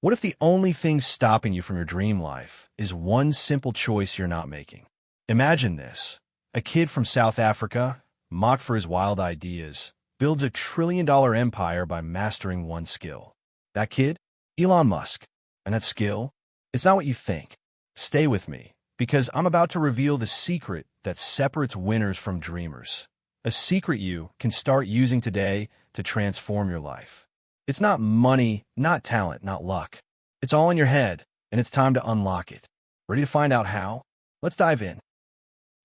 What if the only thing stopping you from your dream life is one simple choice you're not making? Imagine this. A kid from South Africa, mocked for his wild ideas, builds a $1 trillion empire by mastering one skill. That kid? Elon Musk. And that skill? It's not what you think. Stay with me, because I'm about to reveal the secret that separates winners from dreamers. A secret you can start using today to transform your life. It's not money, not talent, not luck. It's all in your head, and it's time to unlock it. Ready to find out how? Let's dive in.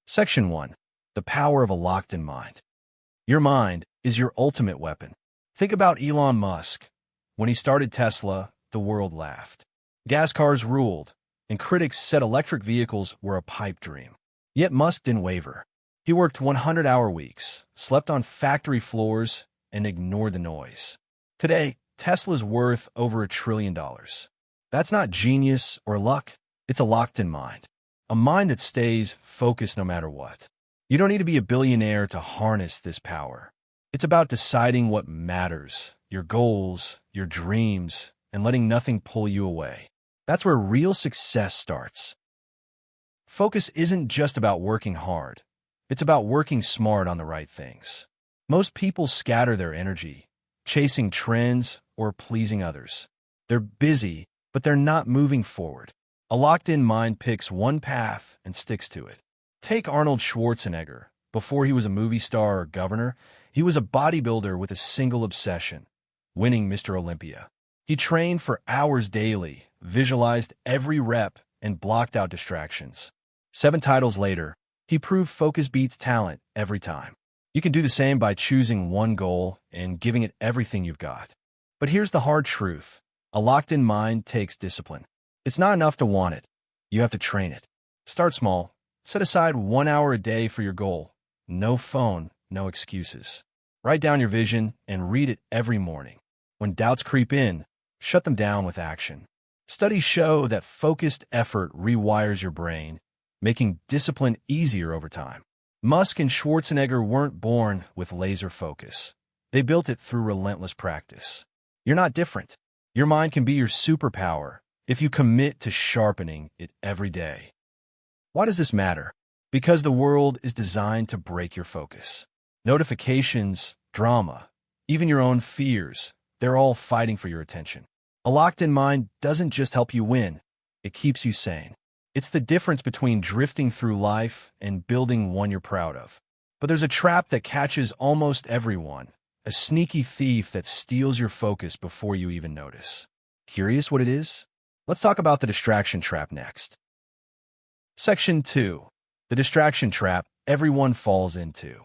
Section 1. The power of a locked-in mind. Your mind is your ultimate weapon. Think about Elon Musk. When he started Tesla, the world laughed. Gas cars ruled, and critics said electric vehicles were a pipe dream. Yet Musk didn't waver. He worked 100-hour weeks, slept on factory floors, and ignored the noise. Today, Tesla's worth over $1 trillion. That's not genius or luck. It's a locked-in mind. A mind that stays focused no matter what. You don't need to be a billionaire to harness this power. It's about deciding what matters, your goals, your dreams, and letting nothing pull you away. That's where real success starts. Focus isn't just about working hard. It's about working smart on the right things. Most people scatter their energy, chasing trends or pleasing others. They're busy, but they're not moving forward. A locked-in mind picks one path and sticks to it. Take Arnold Schwarzenegger. Before he was a movie star or governor, he was a bodybuilder with a single obsession: winning Mr. Olympia. He trained for hours daily, visualized every rep, and blocked out distractions. 7 titles later, he proved focus beats talent every time. You can do the same by choosing one goal and giving it everything you've got. But here's the hard truth. A locked-in mind takes discipline. It's not enough to want it. You have to train it. Start small. Set aside 1 hour a day for your goal. No phone, no excuses. Write down your vision and read it every morning. When doubts creep in, shut them down with action. Studies show that focused effort rewires your brain, making discipline easier over time. Musk and Schwarzenegger weren't born with laser focus. They built it through relentless practice. You're not different. Your mind can be your superpower if you commit to sharpening it every day. Why does this matter? Because the world is designed to break your focus. Notifications, drama, even your own fears, they're all fighting for your attention. A locked-in mind doesn't just help you win, it keeps you sane. It's the difference between drifting through life and building one you're proud of. But there's a trap that catches almost everyone, a sneaky thief that steals your focus before you even notice. Curious what it is? Let's talk about the distraction trap next. Section 2. The distraction trap everyone falls into.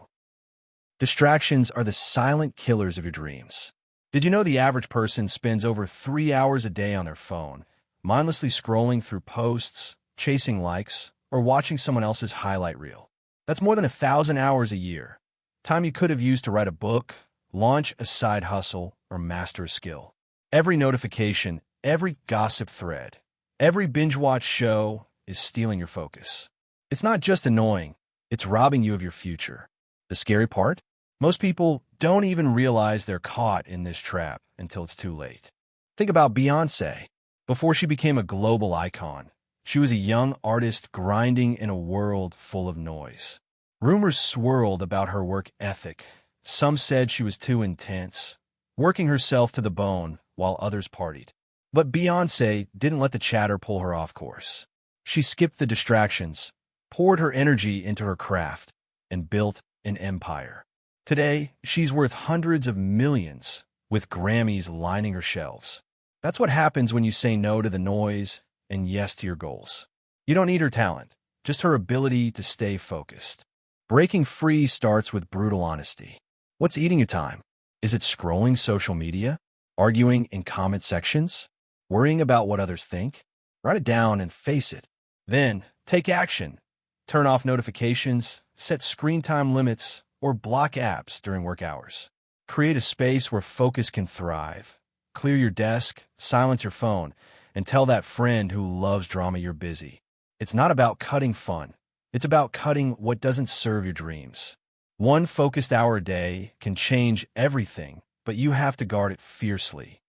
Distractions are the silent killers of your dreams. Did you know the average person spends over 3 hours a day on their phone, mindlessly scrolling through posts, chasing likes, or watching someone else's highlight reel? That's more than 1,000 hours a year. Time you could have used to write a book, launch a side hustle, or master a skill. Every notification, every gossip thread, every binge-watch show is stealing your focus. It's not just annoying, it's robbing you of your future. The scary part? Most people don't even realize they're caught in this trap until it's too late. Think about Beyoncé. Before she became a global icon, she was a young artist grinding in a world full of noise. Rumors swirled about her work ethic. Some said she was too intense, working herself to the bone while others partied. But Beyoncé didn't let the chatter pull her off course. She skipped the distractions, poured her energy into her craft, and built an empire. Today, she's worth hundreds of millions, with Grammys lining her shelves. That's what happens when you say no to the noise and yes to your goals. You don't need her talent, just her ability to stay focused. Breaking free starts with brutal honesty. What's eating your time? Is it scrolling social media? Arguing in comment sections? Worrying about what others think? Write it down and face it. Then, take action. Turn off notifications, set screen time limits, or block apps during work hours. Create a space where focus can thrive. Clear your desk, silence your phone, and tell that friend who loves drama you're busy. It's not about cutting fun. It's about cutting what doesn't serve your dreams. One focused hour a day can change everything, but you have to guard it fiercely.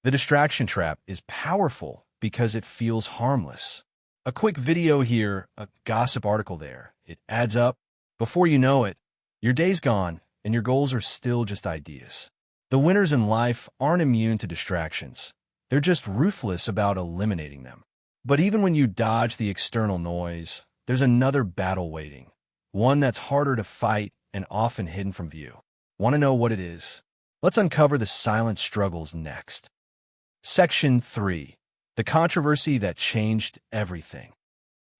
The distraction trap is powerful because it feels harmless. A quick video here, a gossip article there. It adds up. Before you know it, your day's gone and your goals are still just ideas. The winners in life aren't immune to distractions. They're just ruthless about eliminating them. But even when you dodge the external noise, there's another battle waiting, one that's harder to fight and often hidden from view. Want to know what it is? Let's uncover the silent struggles next. Section 3. The controversy that changed everything.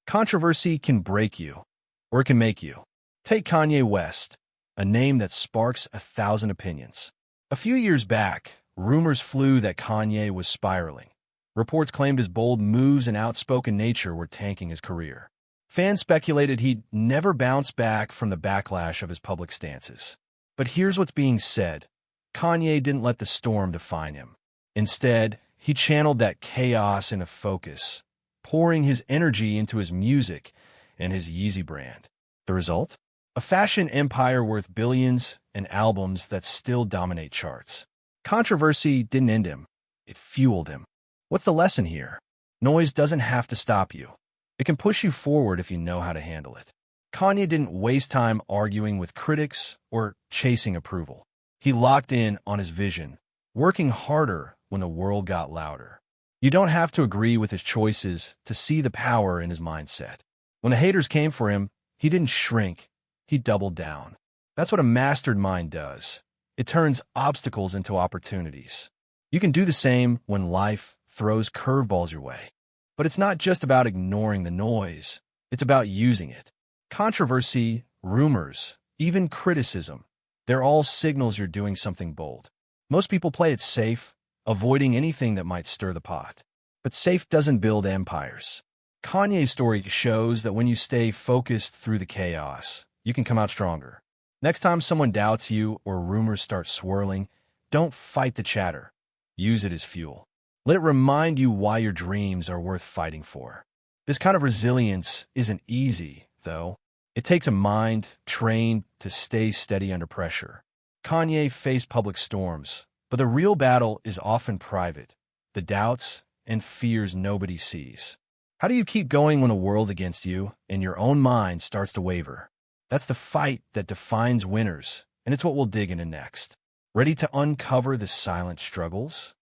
Controversy can break you, or it can make you. Take Kanye West, a name that sparks 1,000 opinions. A few years back, rumors flew that Kanye was spiraling. Reports claimed his bold moves and outspoken nature were tanking his career. Fans speculated he'd never bounce back from the backlash of his public stances. But here's what's being said. Kanye didn't let the storm define him. Instead, he channeled that chaos into focus, pouring his energy into his music and his Yeezy brand. The result? A fashion empire worth billions and albums that still dominate charts. Controversy didn't end him. It fueled him. What's the lesson here? Noise doesn't have to stop you. It can push you forward if you know how to handle it. Kanye didn't waste time arguing with critics or chasing approval. He locked in on his vision, working harder when the world got louder. You don't have to agree with his choices to see the power in his mindset. When the haters came for him, he didn't shrink. He doubled down. That's what a mastered mind does. It turns obstacles into opportunities. You can do the same when life throws curveballs your way. But it's not just about ignoring the noise. It's about using it. Controversy, rumors, even criticism, they're all signals you're doing something bold. Most people play it safe, avoiding anything that might stir the pot. But safe doesn't build empires. Kanye's story shows that when you stay focused through the chaos, you can come out stronger. Next time someone doubts you or rumors start swirling, don't fight the chatter. Use it as fuel. Let it remind you why your dreams are worth fighting for. This kind of resilience isn't easy, though. It takes a mind trained to stay steady under pressure. Kanye faced public storms, but the real battle is often private, the doubts and fears nobody sees. How do you keep going when the world against you and your own mind starts to waver? That's the fight that defines winners, and it's what we'll dig into next. Ready to uncover the silent struggles?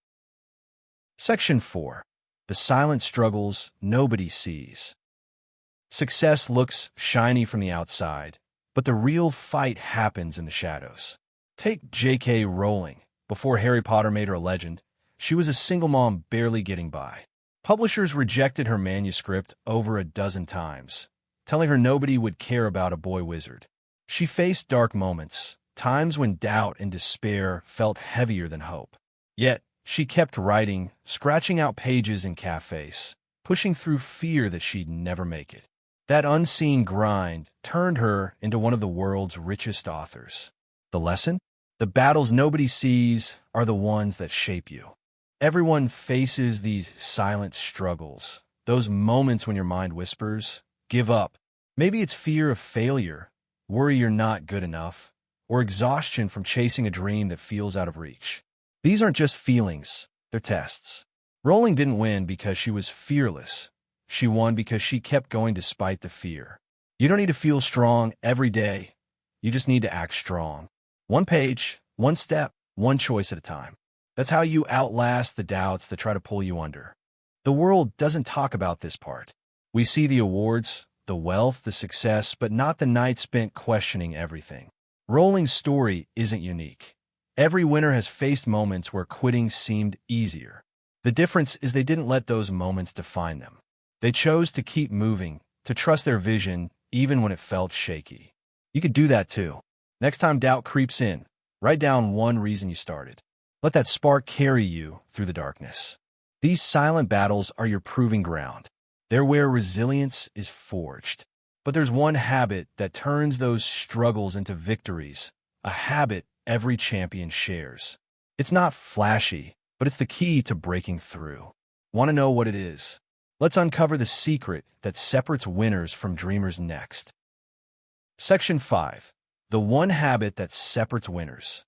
Section 4. The silent struggles nobody sees. Success looks shiny from the outside, but the real fight happens in the shadows. Take J.K. Rowling. Before Harry Potter made her a legend, she was a single mom barely getting by. Publishers rejected her manuscript over a dozen times, telling her nobody would care about a boy wizard. She faced dark moments, times when doubt and despair felt heavier than hope. Yet, she kept writing, scratching out pages in cafes, pushing through fear that she'd never make it. That unseen grind turned her into one of the world's richest authors. The lesson? The battles nobody sees are the ones that shape you. Everyone faces these silent struggles, those moments when your mind whispers, give up. Maybe it's fear of failure, worry you're not good enough, or exhaustion from chasing a dream that feels out of reach. These aren't just feelings, they're tests. Rowling didn't win because she was fearless. She won because she kept going despite the fear. You don't need to feel strong every day. You just need to act strong. One page, one step, one choice at a time. That's how you outlast the doubts that try to pull you under. The world doesn't talk about this part. We see the awards, the wealth, the success, but not the night spent questioning everything. Rowling's story isn't unique. Every winner has faced moments where quitting seemed easier. The difference is they didn't let those moments define them. They chose to keep moving, to trust their vision, even when it felt shaky. You could do that too. Next time doubt creeps in, write down one reason you started. Let that spark carry you through the darkness. These silent battles are your proving ground. They're where resilience is forged. But there's one habit that turns those struggles into victories, a habit every champion shares. It's not flashy, but it's the key to breaking through. Want to know what it is? Let's uncover the secret that separates winners from dreamers next. Section 5. The one habit that separates winners.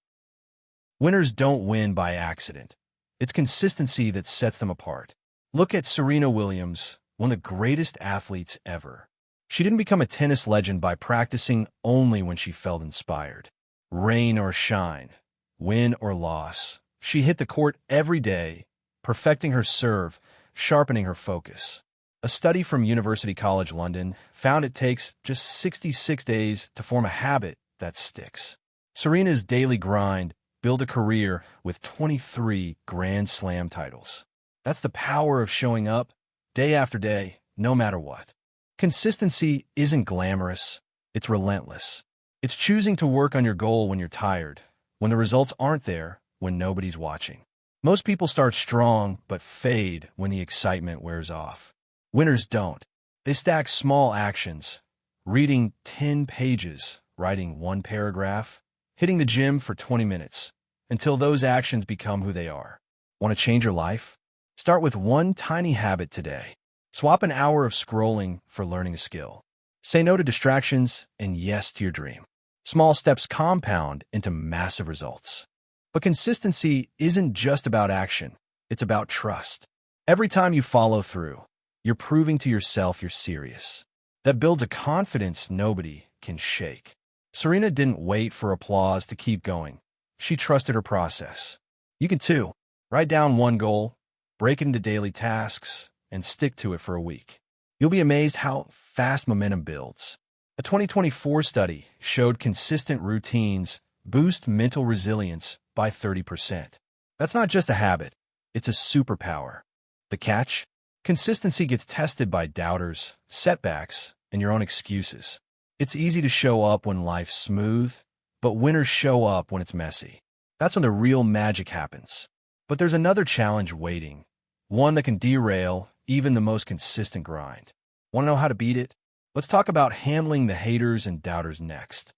Winners don't win by accident. It's consistency that sets them apart. Look at Serena Williams, one of the greatest athletes ever. She didn't become a tennis legend by practicing only when she felt inspired. Rain or shine, win or loss, she hit the court every day, perfecting her serve, sharpening her focus. A study from University College London found it takes just 66 days to form a habit that sticks. Serena's daily grind built a career with 23 Grand Slam titles. That's the power of showing up day after day, no matter what. Consistency isn't glamorous, it's relentless. It's choosing to work on your goal when you're tired, when the results aren't there, when nobody's watching. Most people start strong but fade when the excitement wears off. Winners don't. They stack small actions, reading 10 pages, writing 1 paragraph, hitting the gym for 20 minutes, until those actions become who they are. Want to change your life? Start with one tiny habit today. Swap an hour of scrolling for learning a skill. Say no to distractions and yes to your dream. Small steps compound into massive results. But consistency isn't just about action. It's about trust. Every time you follow through, you're proving to yourself you're serious. That builds a confidence nobody can shake. Serena didn't wait for applause to keep going. She trusted her process. You can too. Write down one goal, break it into daily tasks, and stick to it for a week. You'll be amazed how fast momentum builds. A 2024 study showed consistent routines boost mental resilience by 30%. That's not just a habit, it's a superpower. The catch? Consistency gets tested by doubters, setbacks, and your own excuses. It's easy to show up when life's smooth, but winners show up when it's messy. That's when the real magic happens. But there's another challenge waiting, one that can derail even the most consistent grind. Want to know how to beat it? Let's talk about handling the haters and doubters next.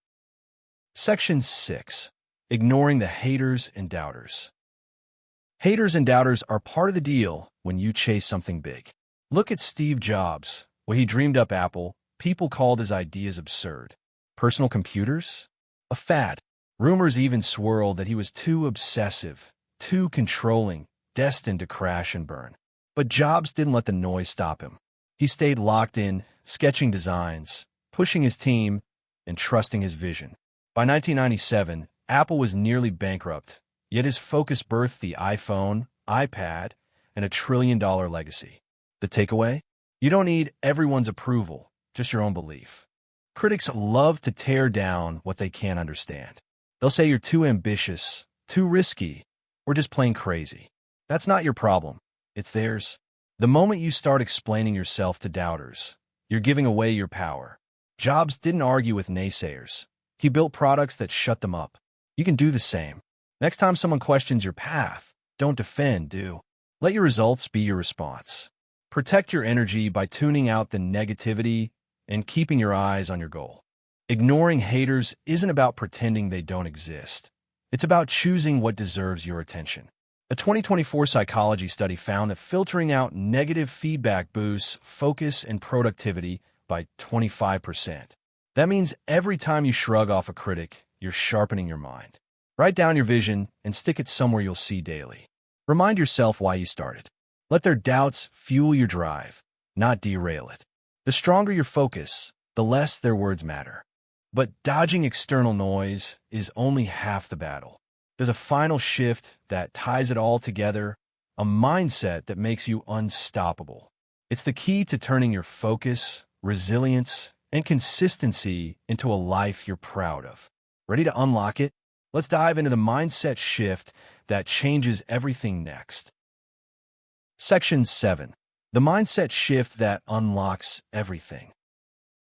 Section 6. Ignoring the haters and doubters. Haters and doubters are part of the deal when you chase something big. Look at Steve Jobs. When he dreamed up Apple, people called his ideas absurd. Personal computers? A fad. Rumors even swirled that he was too obsessive, too controlling, destined to crash and burn. But Jobs didn't let the noise stop him. He stayed locked in, sketching designs, pushing his team, and trusting his vision. By 1997, Apple was nearly bankrupt, yet his focus birthed the iPhone, iPad, and a $1 trillion legacy. The takeaway? You don't need everyone's approval, just your own belief. Critics love to tear down what they can't understand. They'll say you're too ambitious, too risky, or just plain crazy. That's not your problem. It's theirs. The moment you start explaining yourself to doubters, you're giving away your power. Jobs didn't argue with naysayers. He built products that shut them up. You can do the same. Next time someone questions your path, don't defend, do. Let your results be your response. Protect your energy by tuning out the negativity and keeping your eyes on your goal. Ignoring haters isn't about pretending they don't exist. It's about choosing what deserves your attention. A 2024 psychology study found that filtering out negative feedback boosts focus and productivity by 25%. That means every time you shrug off a critic, you're sharpening your mind. Write down your vision and stick it somewhere you'll see daily. Remind yourself why you started. Let their doubts fuel your drive, not derail it. The stronger your focus, the less their words matter. But dodging external noise is only half the battle. There's a final shift that ties it all together, a mindset that makes you unstoppable. It's the key to turning your focus, resilience, and consistency into a life you're proud of. Ready to unlock it? Let's dive into the mindset shift that changes everything next. Section 7. The mindset shift that unlocks everything.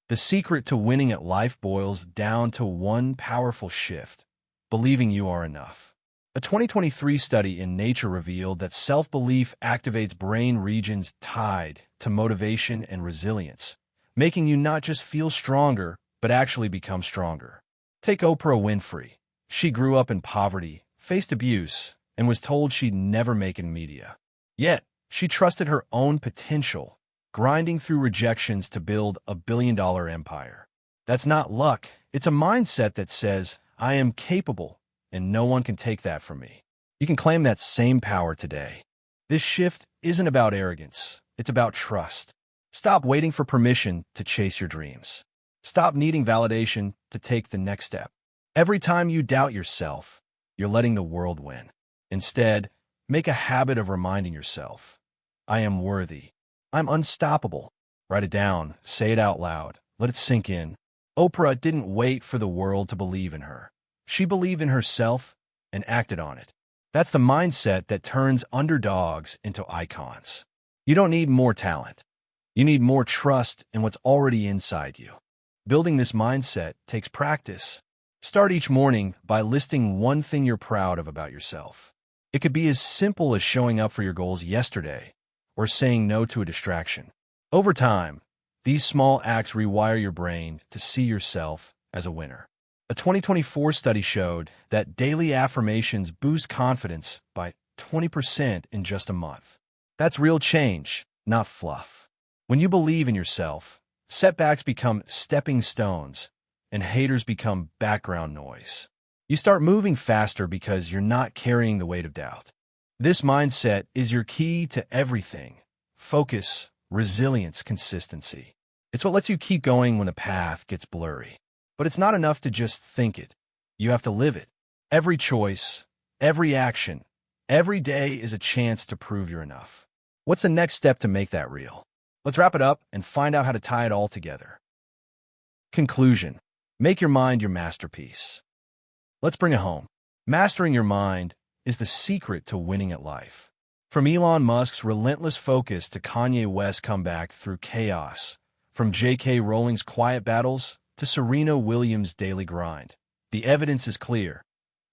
The secret to winning at life boils down to one powerful shift: believing you are enough. A 2023 study in Nature revealed that self-belief activates brain regions tied to motivation and resilience, making you not just feel stronger, but actually become stronger. Take Oprah Winfrey. She grew up in poverty, faced abuse, and was told she'd never make it in media. Yet, she trusted her own potential, grinding through rejections to build a billion-dollar empire. That's not luck. It's a mindset that says, I am capable, and no one can take that from me. You can claim that same power today. This shift isn't about arrogance. It's about trust. Stop waiting for permission to chase your dreams. Stop needing validation to take the next step. Every time you doubt yourself, you're letting the world win. Instead, make a habit of reminding yourself, I am worthy. I'm unstoppable. Write it down. Say it out loud. Let it sink in. Oprah didn't wait for the world to believe in her. She believed in herself and acted on it. That's the mindset that turns underdogs into icons. You don't need more talent. You need more trust in what's already inside you. Building this mindset takes practice. Start each morning by listing one thing you're proud of about yourself. It could be as simple as showing up for your goals yesterday or saying no to a distraction. Over time, these small acts rewire your brain to see yourself as a winner. A 2024 study showed that daily affirmations boost confidence by 20% in just a month. That's real change, not fluff. When you believe in yourself, setbacks become stepping stones, and haters become background noise. You start moving faster because you're not carrying the weight of doubt. This mindset is your key to everything: focus, resilience, consistency. It's what lets you keep going when the path gets blurry. But it's not enough to just think it. You have to live it. Every choice, every action, every day is a chance to prove you're enough. What's the next step to make that real? Let's wrap it up and find out how to tie it all together. Conclusion. Make your mind your masterpiece. Let's bring it home. Mastering your mind is the secret to winning at life. From Elon Musk's relentless focus to Kanye West's comeback through chaos, from J.K. Rowling's quiet battles to Serena Williams' daily grind, the evidence is clear.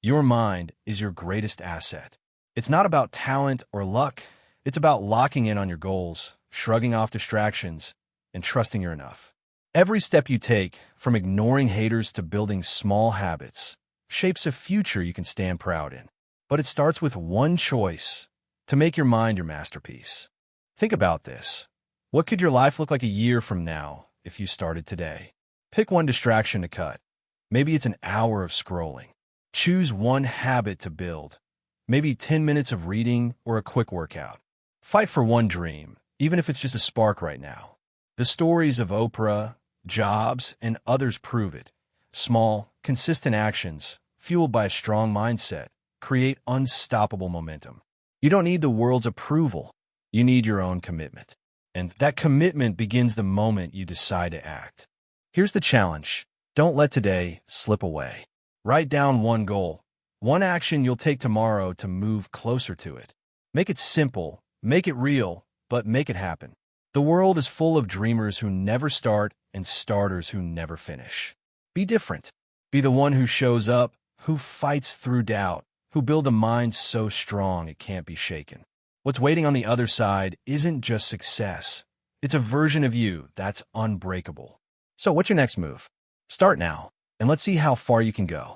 Your mind is your greatest asset. It's not about talent or luck. It's about locking in on your goals, shrugging off distractions, and trusting you're enough. Every step you take, from ignoring haters to building small habits, shapes a future you can stand proud in. But it starts with one choice: to make your mind your masterpiece. Think about this. What could your life look like a year from now if you started today? Pick one distraction to cut. Maybe it's an hour of scrolling. Choose one habit to build. Maybe 10 minutes of reading or a quick workout. Fight for one dream, even if it's just a spark right now. The stories of Oprah, Jobs, and others prove it. Small, consistent actions, fueled by a strong mindset, create unstoppable momentum. You don't need the world's approval. You need your own commitment. And that commitment begins the moment you decide to act. Here's the challenge. Don't let today slip away. Write down one goal, one action you'll take tomorrow to move closer to it. Make it simple, make it real, but make it happen. The world is full of dreamers who never start and starters who never finish. Be different. Be the one who shows up, who fights through doubt, who builds a mind so strong it can't be shaken. What's waiting on the other side isn't just success. It's a version of you that's unbreakable. So what's your next move? Start now, and let's see how far you can go.